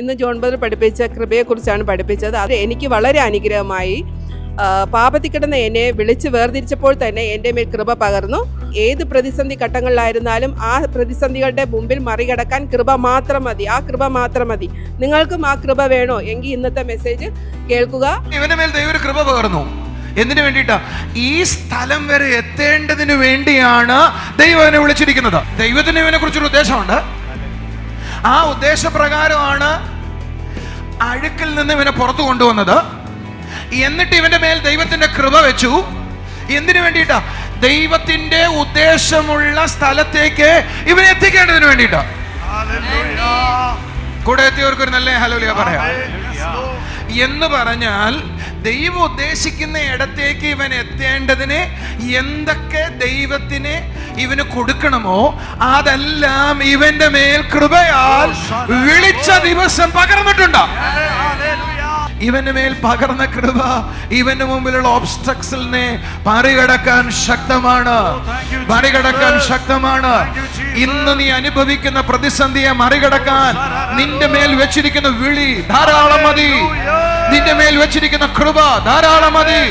ഇന്ന് John brother പഠിപ്പിച്ച കൃപയെക്കുറിച്ചാണ് പഠിപ്പിച്ചത്. അത് എനിക്ക് വളരെ അനുഗ്രഹമായി. പാപത്തിൽ കിടന്ന എന്നെ വിളിച്ച് വേർതിരിച്ചപ്പോൾ തന്നെ എൻ്റെ മേൽ കൃപ പകർന്നു. ഏത് പ്രതിസന്ധി ഘട്ടങ്ങളിലായിരുന്നാലും ആ പ്രതിസന്ധികളുടെ മുമ്പിൽ മറികടക്കാൻ കൃപ മാത്രം മതി. ആ കൃപ മാത്രം മതി. നിങ്ങൾക്കും ആ കൃപ വേണോ എങ്കിൽ ഇന്നത്തെ മെസ്സേജ് കേൾക്കുക. ഇവന്റെ മേൽ ദൈവം കൃപ പകർന്നു. എന്തിനു വേണ്ടിയിട്ടാ? ഈ സ്ഥലം വരെ എത്തേണ്ടതിനു വേണ്ടിയാണ് ദൈവം എന്നെ വിളിച്ചിരിക്കുന്നത്. ദൈവത്തിന് ഇവനെ കുറിച്ചൊരു ഉദ്ദേശമുണ്ട്. ആ ഉദ്ദേശപ്രകാരമാണ് അഴുക്കിൽ നിന്ന് ഇവനെ പുറത്തു കൊണ്ടുവന്നത്. എന്നിട്ട് ഇവന്റെ മേൽ ദൈവത്തിന്റെ കൃപ വെച്ചു. എന്തിനു വേണ്ടിയിട്ടാ? ദൈവത്തിന്റെ ഉദ്ദേശമുള്ള സ്ഥലത്തേക്ക് ഇവനെ എത്തിക്കേണ്ടതിന് വേണ്ടിയിട്ടാ. കൂടെ എത്തിയവർക്ക് ഒരു നല്ല ഹല്ലേലൂയ പറയാം. എന്ന് പറഞ്ഞാൽ ദൈവം ഉദ്ദേശിക്കുന്ന ഇടത്തേക്ക് ഇവൻ എത്തേണ്ടതിന് എന്തൊക്കെ ദൈവത്തിന് ഇവന് കൊടുക്കണമോ അതെല്ലാം ഇവന്റെ മേൽ കൃപയാൽ വിളിച്ച ദിവസം പകർന്നിട്ടുണ്ട്. ഇവന്റെ മേൽ പകർന്ന കൃപ ഇവന്റെ മുമ്പിലുള്ള ഓബ്സ്റ്റക്കിൾസിനെ മറികടക്കാൻ ശക്തമാണ്. ഇന്ന് നീ അനുഭവിക്കുന്ന പ്രതിസന്ധിയെ മറികടക്കാൻ നിന്റെ മേൽ വെച്ചിരിക്കുന്ന വിളി ധാരാളം മതി. നിന്റെ മേൽ വെച്ചിരിക്കുന്ന കൃപ ധാരാളം മതി.